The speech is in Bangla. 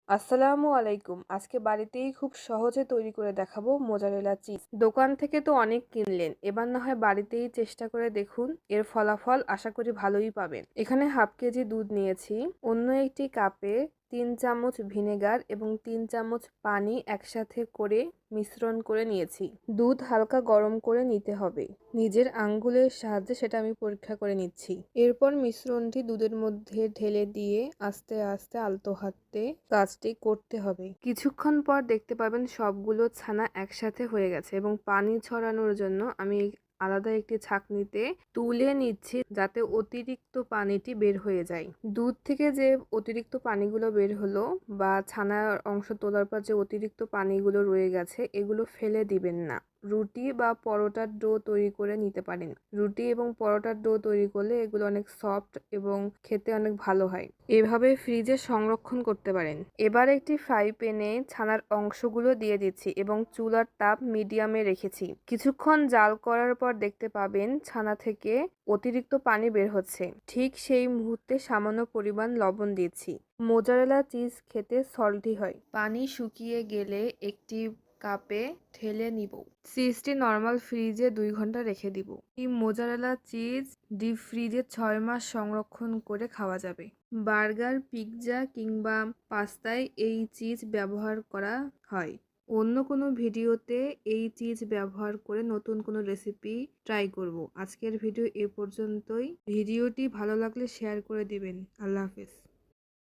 আসসালামু আলাইকুম। আজকে বাড়িতেই খুব সহজে তৈরি করে দেখাবো মোজারেলা চিজ। দোকান থেকে তো অনেক কিনলেন, এবার না হয় বাড়িতেই চেষ্টা করে দেখুন। এর ফলাফল আশা করি ভালোই পাবেন। এখানে হাফ কেজি দুধ নিয়েছি। অন্য একটি কাপে 3 চামচ ভিনেগার এবং 3 চামচ পানি একসাথে করে মিশ্রণ করে নিয়েছি। দুধ হালকা গরম করে নিতে হবে। নিজের আঙ্গুলের সাহায্যে সেটা আমি পরীক্ষা করে নিচ্ছি। এরপর মিশ্রণটি দুধের মধ্যে ঢেলে দিয়ে আস্তে আস্তে আলতো হাতে কাজটি করতে হবে। কিছুক্ষণ পর দেখতে পাবেন সবগুলো ছানা একসাথে হয়ে গেছে এবং পানি ছড়ানোর জন্য আমি আলাদা একটি ছাঁকনিতে তুলে নিচ্ছি যাতে অতিরিক্ত পানিটি বের হয়ে যায়। দুধ থেকে যে অতিরিক্ত পানিগুলো বের হলো বা ছানার অংশ তোলার পর যে অতিরিক্ত পানিগুলো রয়ে গেছে এগুলো ফেলে দিবেন না। রুটি বা পরোটার ডো তৈরি করে নিতে পারেন। রুটি এবং পরোটার ডো তৈরি করলে এগুলো অনেক সফট এবং খেতে অনেক ভালো হয়। এভাবে ফ্রিজে সংরক্ষণ করতে পারেন। এবার একটি ফ্রাই প্যানে ছানার অংশগুলো দিয়ে দিচ্ছি এবং চুলার তাপ মিডিয়ামে রেখেছি। কিছুক্ষণ জাল করার পর দেখতে পাবেন ছানা থেকে অতিরিক্ত পানি বের হচ্ছে। ঠিক সেই মুহূর্তে সামান্য পরিমাণ লবণ দিচ্ছি। মোজারেলা চিজ খেতে সল্টি হয়। পানি শুকিয়ে গেলে একটি কাপে ঢেলে নিব। চিজটি নরমাল ফ্রিজে 2 ঘন্টা রেখে দিব। এই মোজারেলা চিজ ডিপ ফ্রিজে 6 মাস সংরক্ষণ করে খাওয়া যাবে। বার্গার, পিৎজা কিংবা পাস্তায় এই চিজ ব্যবহার করা হয়। অন্য কোনো ভিডিওতে এই চিজ ব্যবহার করে নতুন কোনো রেসিপি ট্রাই করব। আজকের ভিডিও এ পর্যন্তই। ভিডিওটি ভালো লাগলে শেয়ার করে দিবেন। আল্লাহ হাফেজ।